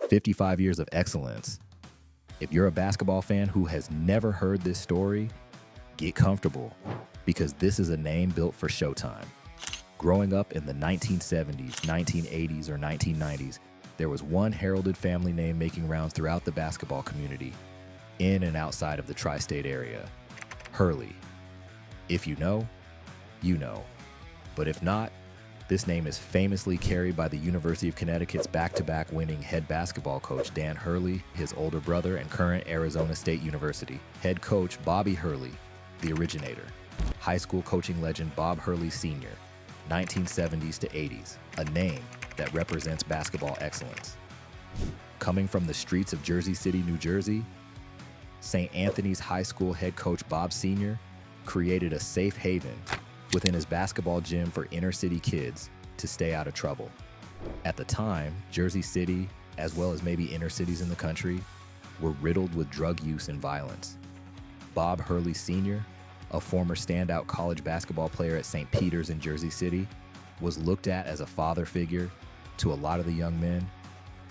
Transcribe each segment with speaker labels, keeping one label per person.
Speaker 1: 55 years of excellence. If you're a basketball fan who has never heard this story, get comfortable, because this is a name built for Showtime. Growing up in the 1970s, 1980s, or 1990s, there was one heralded family name making rounds throughout the basketball community, in and outside of the tri-state area: Hurley. If you know, you know. But if not, this name is famously carried by the University of Connecticut's back-to-back winning head basketball coach Dan Hurley, his older brother, and current Arizona State University head coach Bobby Hurley, the originator. High school coaching legend Bob Hurley Sr., 1970s to 80s, a name that represents basketball excellence. Coming from the streets of Jersey City, New Jersey, St. Anthony's High School head coach Bob Sr. created a safe haven within his basketball gym for inner-city kids to stay out of trouble. At the time, Jersey City, as well as maybe inner cities in the country, were riddled with drug use and violence. Bob Hurley Sr., a former standout college basketball player at St. Peter's in Jersey City, was looked at as a father figure to a lot of the young men,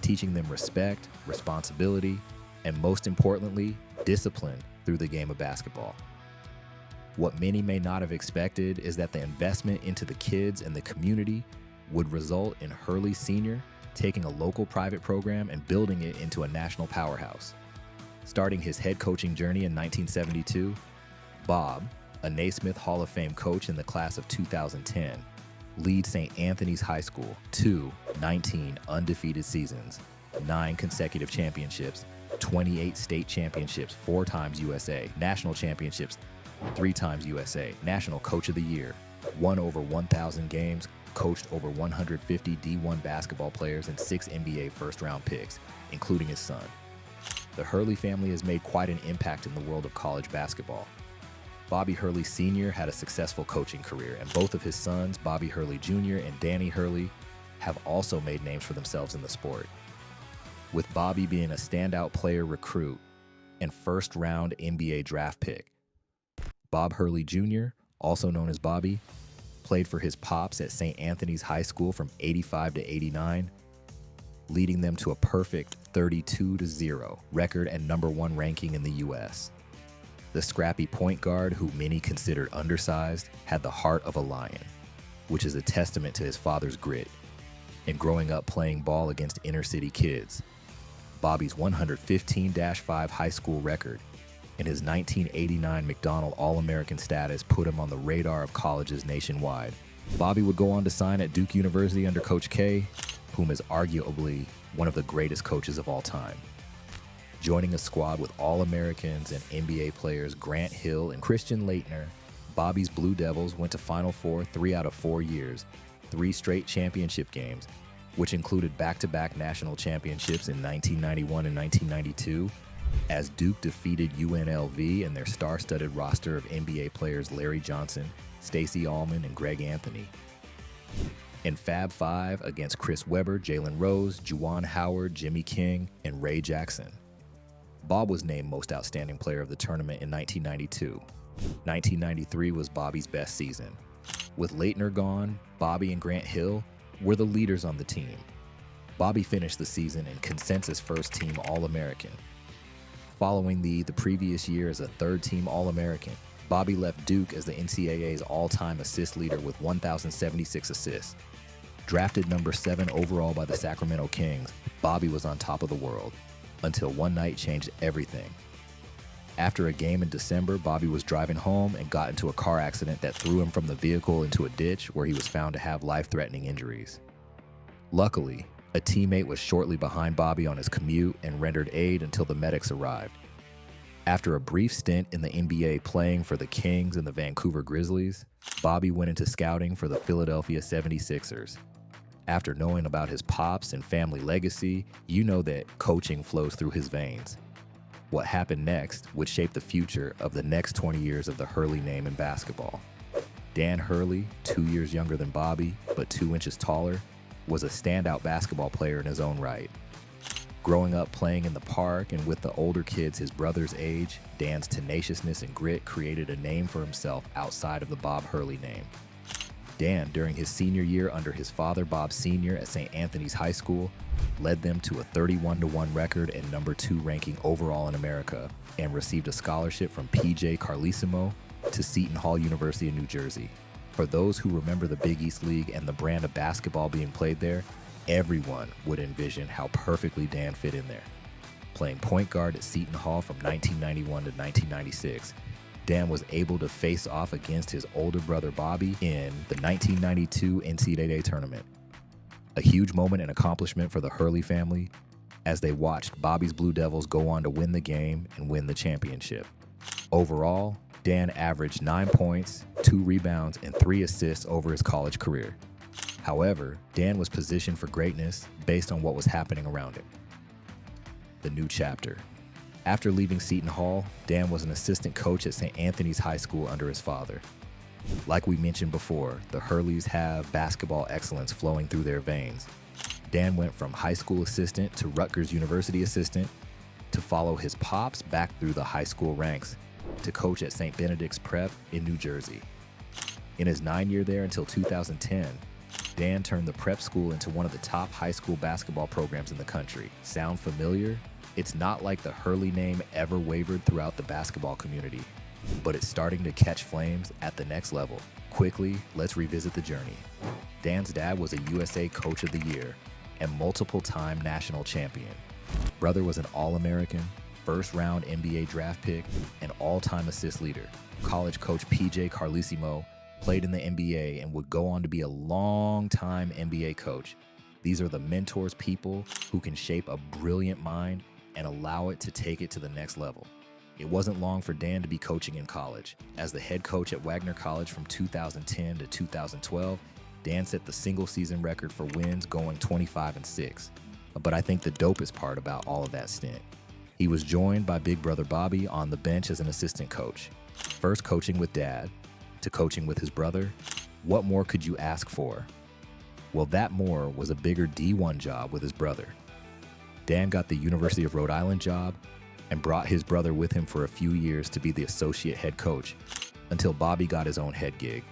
Speaker 1: teaching them respect, responsibility, and most importantly, discipline through the game of basketball. What many may not have expected is that the investment into the kids and the community would result in Hurley Sr. taking a local private program and building it into a national powerhouse. Starting his head coaching journey in 1972, Bob, a Naismith Hall of Fame coach in the class of 2010, leads St. Anthony's High School to 19 undefeated seasons, 9 consecutive championships, 28 state championships, 4 times USA, national championships, 3 times USA, National Coach of the Year, won over 1,000 games, coached over 150 D1 basketball players and 6 NBA first-round picks, including his son. The Hurley family has made quite an impact in the world of college basketball. Bobby Hurley Sr. had a successful coaching career, and both of his sons, Bobby Hurley Jr. and Danny Hurley, have also made names for themselves in the sport. With Bobby being a standout player recruit and first-round NBA draft pick, Bob Hurley Jr., also known as Bobby, played for his pops at St. Anthony's High School from '85 to '89, leading them to a perfect 32-0 record and #1 ranking in the U.S. The scrappy point guard, who many considered undersized, had the heart of a lion, which is a testament to his father's grit. And growing up playing ball against inner-city kids, Bobby's 115-5 high school record and his 1989 McDonald All-American status put him on the radar of colleges nationwide. Bobby would go on to sign at Duke University under Coach K, whom is arguably one of the greatest coaches of all time. Joining a squad with All-Americans and NBA players Grant Hill and Christian Laettner, Bobby's Blue Devils went to Final Four 3 out of 4 years, 3 straight championship games, which included back-to-back national championships in 1991 and 1992, as Duke defeated UNLV and their star-studded roster of NBA players Larry Johnson, Stacey Allman, and Greg Anthony. And Fab Five against Chris Webber, Jalen Rose, Juwan Howard, Jimmy King, and Ray Jackson. Bob was named Most Outstanding Player of the tournament in 1992. 1993 was Bobby's best season. With Laettner gone, Bobby and Grant Hill were the leaders on the team. Bobby finished the season in consensus first-team All-American. Following the previous year as a third-team All-American, Bobby left Duke as the NCAA's all-time assist leader with 1,076 assists. Drafted number 7 overall by the Sacramento Kings, Bobby was on top of the world, until one night changed everything. After a game in December, Bobby was driving home and got into a car accident that threw him from the vehicle into a ditch where he was found to have life-threatening injuries. Luckily, a teammate was shortly behind Bobby on his commute and rendered aid until the medics arrived. After a brief stint in the NBA playing for the Kings and the Vancouver Grizzlies, Bobby went into scouting for the Philadelphia 76ers. After knowing about his pops and family legacy, you know that coaching flows through his veins. What happened next would shape the future of the next 20 years of the Hurley name in basketball. Dan Hurley, 2 years younger than Bobby, but 2 inches taller, was a standout basketball player in his own right. Growing up playing in the park and with the older kids his brother's age, Dan's tenaciousness and grit created a name for himself outside of the Bob Hurley name. Dan, during his senior year under his father, Bob Sr. at St. Anthony's High School, led them to a 31-1 record and number 2 ranking overall in America, and received a scholarship from P.J. Carlesimo to Seton Hall University in New Jersey. For those who remember the Big East League and the brand of basketball being played there, everyone would envision how perfectly Dan fit in there. Playing point guard at Seton Hall from 1991 to 1996, Dan was able to face off against his older brother Bobby in the 1992 NCAA tournament. A huge moment and accomplishment for the Hurley family as they watched Bobby's Blue Devils go on to win the game and win the championship. Overall, Dan averaged 9 points, 2 rebounds, and 3 assists over his college career. However, Dan was positioned for greatness based on what was happening around him. The new chapter. After leaving Seton Hall, Dan was an assistant coach at St. Anthony's High School under his father. Like we mentioned before, the Hurleys have basketball excellence flowing through their veins. Dan went from high school assistant to Rutgers University assistant to follow his pops back through the high school ranks to coach at St. Benedict's Prep in New Jersey. In his 9 year there until 2010, Dan turned the prep school into one of the top high school basketball programs in the country. Sound familiar? It's not like the Hurley name ever wavered throughout the basketball community, but it's starting to catch flames at the next level. Quickly, let's revisit the journey. Dan's dad was a USA Coach of the Year and multiple-time national champion. Brother was an All-American, first-round NBA draft pick, and all-time assist leader. College coach P.J. Carlesimo played in the NBA and would go on to be a long-time NBA coach. These are the mentors, people who can shape a brilliant mind and allow it to take it to the next level. It wasn't long for Dan to be coaching in college. As the head coach at Wagner College from 2010 to 2012, Dan set the single-season record for wins, going 25-6. But I think the dopest part about all of that stint, he was joined by big brother Bobby on the bench as an assistant coach. First coaching with Dad, to coaching with his brother. What more could you ask for? Well, that more was a bigger D1 job with his brother. Dan got the University of Rhode Island job and brought his brother with him for a few years to be the associate head coach until Bobby got his own head gig.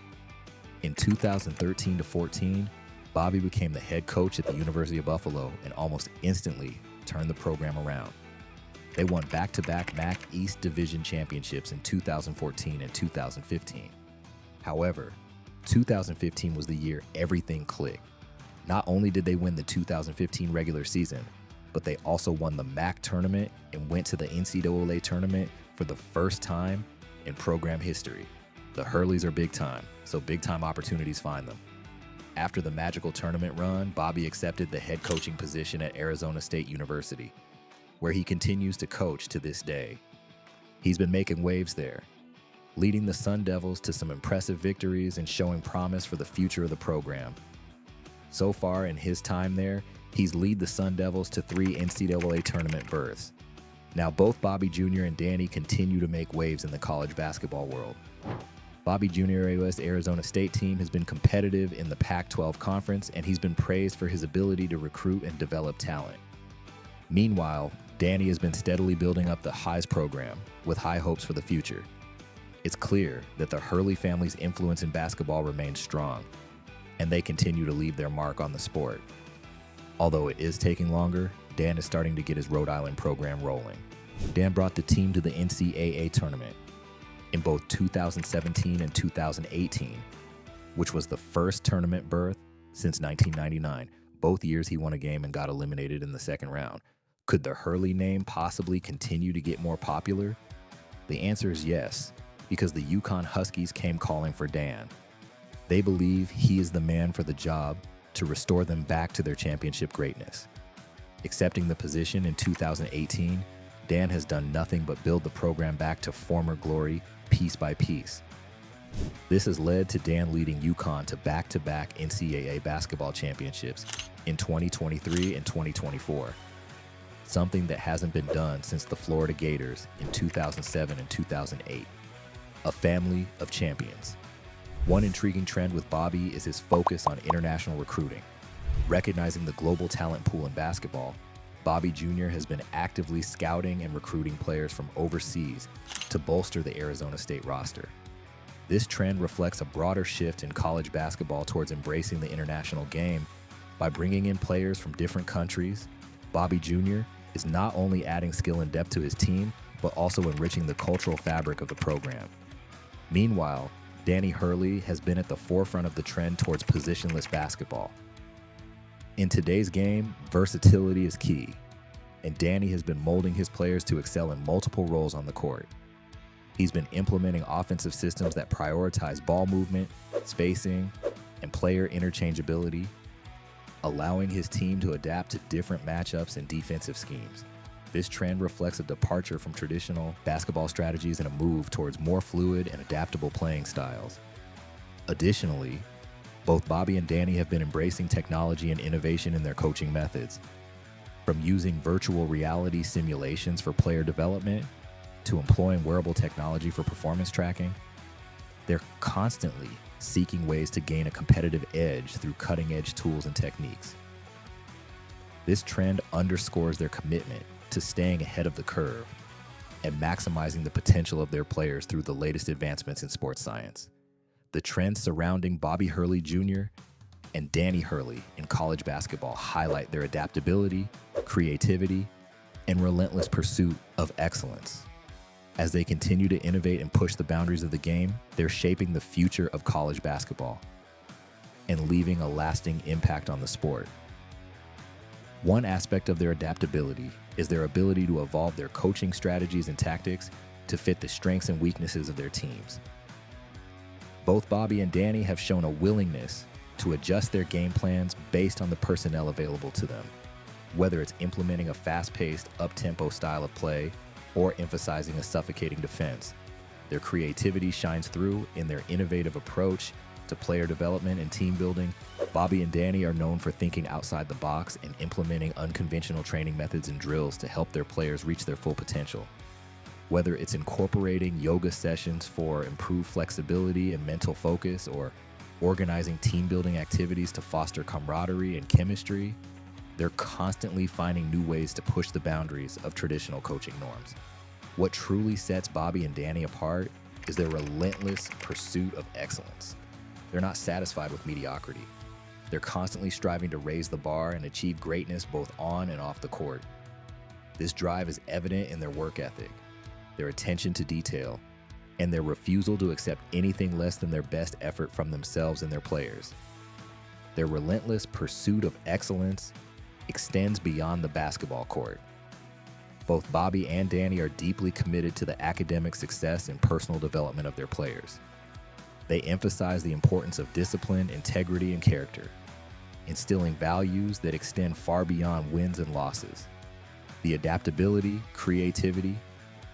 Speaker 1: In 2013 to 14, Bobby became the head coach at the University of Buffalo and almost instantly turned the program around. They won back-to-back MAC East Division championships in 2014 and 2015. However, 2015 was the year everything clicked. Not only did they win the 2015 regular season, but they also won the MAC tournament and went to the NCAA tournament for the first time in program history. The Hurleys are big time, so big time opportunities find them. After the magical tournament run, Bobby accepted the head coaching position at Arizona State University, where he continues to coach to this day. He's been making waves there, leading the Sun Devils to some impressive victories and showing promise for the future of the program. So far in his time there, he's led the Sun Devils to 3 NCAA tournament berths. Now both Bobby Jr. and Danny continue to make waves in the college basketball world. Bobby Jr.'s Arizona State team has been competitive in the Pac-12 conference, and he's been praised for his ability to recruit and develop talent. Meanwhile, Danny has been steadily building up the Highs program with high hopes for the future. It's clear that the Hurley family's influence in basketball remains strong, and they continue to leave their mark on the sport. Although it is taking longer, Dan is starting to get his Rhode Island program rolling. Dan brought the team to the NCAA tournament in both 2017 and 2018, which was the first tournament berth since 1999. Both years he won a game and got eliminated in the second round. Could the Hurley name possibly continue to get more popular? The answer is yes, because the UConn Huskies came calling for Dan. They believe he is the man for the job to restore them back to their championship greatness. Accepting the position in 2018, Dan has done nothing but build the program back to former glory piece by piece. This has led to Dan leading UConn to back-to-back NCAA basketball championships in 2023 and 2024, something that hasn't been done since the Florida Gators in 2007 and 2008. A family of champions. One intriguing trend with Bobby is his focus on international recruiting. Recognizing the global talent pool in basketball, Bobby Jr. has been actively scouting and recruiting players from overseas to bolster the Arizona State roster. This trend reflects a broader shift in college basketball towards embracing the international game by bringing in players from different countries. Bobby Jr. is not only adding skill and depth to his team, but also enriching the cultural fabric of the program. Meanwhile, Danny Hurley has been at the forefront of the trend towards positionless basketball. In today's game, versatility is key, and Danny has been molding his players to excel in multiple roles on the court. He's been implementing offensive systems that prioritize ball movement, spacing, and player interchangeability, allowing his team to adapt to different matchups and defensive schemes. This trend reflects a departure from traditional basketball strategies and a move towards more fluid and adaptable playing styles. Additionally, both Bobby and Danny have been embracing technology and innovation in their coaching methods. From using virtual reality simulations for player development to employing wearable technology for performance tracking, they're constantly seeking ways to gain a competitive edge through cutting-edge tools and techniques. This trend underscores their commitment to staying ahead of the curve and maximizing the potential of their players through the latest advancements in sports science. The trends surrounding Bobby Hurley Jr. and Danny Hurley in college basketball highlight their adaptability, creativity, and relentless pursuit of excellence. As they continue to innovate and push the boundaries of the game, they're shaping the future of college basketball and leaving a lasting impact on the sport. One aspect of their adaptability is their ability to evolve their coaching strategies and tactics to fit the strengths and weaknesses of their teams. Both Bobby and Danny have shown a willingness to adjust their game plans based on the personnel available to them, whether it's implementing a fast-paced, up-tempo style of play or emphasizing a suffocating defense. Their creativity shines through in their innovative approach to player development and team building. Bobby and Danny are known for thinking outside the box and implementing unconventional training methods and drills to help their players reach their full potential. Whether it's incorporating yoga sessions for improved flexibility and mental focus or organizing team-building activities to foster camaraderie and chemistry, they're constantly finding new ways to push the boundaries of traditional coaching norms. What truly sets Bobby and Danny apart is their relentless pursuit of excellence. They're not satisfied with mediocrity. They're constantly striving to raise the bar and achieve greatness both on and off the court. This drive is evident in their work ethic, their attention to detail, and their refusal to accept anything less than their best effort from themselves and their players. Their relentless pursuit of excellence extends beyond the basketball court. Both Bobby and Danny are deeply committed to the academic success and personal development of their players. They emphasize the importance of discipline, integrity, and character, instilling values that extend far beyond wins and losses. The adaptability, creativity,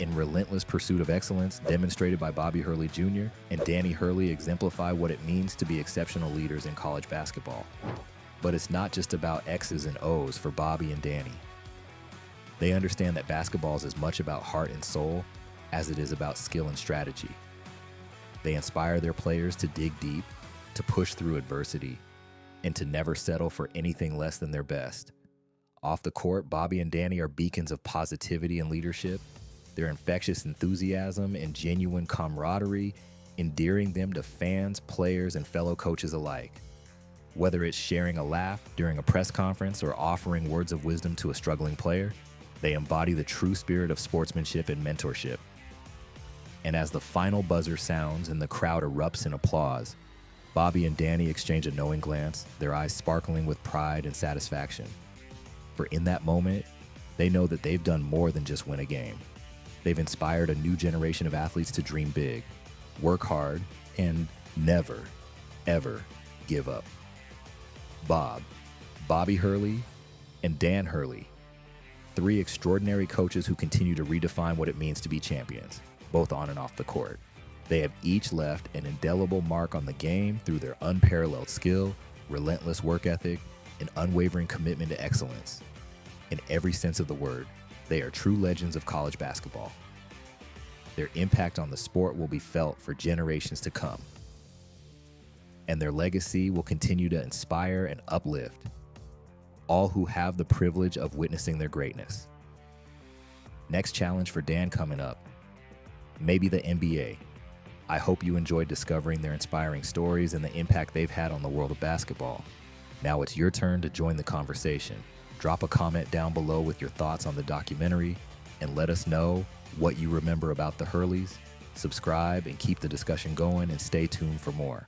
Speaker 1: and relentless pursuit of excellence demonstrated by Bobby Hurley Jr. and Danny Hurley exemplify what it means to be exceptional leaders in college basketball. But it's not just about X's and O's for Bobby and Danny. They understand that basketball is as much about heart and soul as it is about skill and strategy. They inspire their players to dig deep, to push through adversity, and to never settle for anything less than their best. Off the court, Bobby and Danny are beacons of positivity and leadership. Their infectious enthusiasm and genuine camaraderie endearing them to fans, players, and fellow coaches alike. Whether it's sharing a laugh during a press conference or offering words of wisdom to a struggling player, they embody the true spirit of sportsmanship and mentorship. And as the final buzzer sounds and the crowd erupts in applause, Bobby and Danny exchange a knowing glance, their eyes sparkling with pride and satisfaction. For in that moment, they know that they've done more than just win a game. They've inspired a new generation of athletes to dream big, work hard, and never, ever give up. Bobby Hurley, and Dan Hurley, three extraordinary coaches who continue to redefine what it means to be champions, both on and off the court. They have each left an indelible mark on the game through their unparalleled skill, relentless work ethic, and unwavering commitment to excellence. In every sense of the word, they are true legends of college basketball. Their impact on the sport will be felt for generations to come, and their legacy will continue to inspire and uplift all who have the privilege of witnessing their greatness. Next challenge for Dan coming up, maybe the NBA. I hope you enjoyed discovering their inspiring stories and the impact they've had on the world of basketball. Now it's your turn to join the conversation. Drop a comment down below with your thoughts on the documentary and let us know what you remember about the Hurleys. Subscribe and keep the discussion going, and stay tuned for more.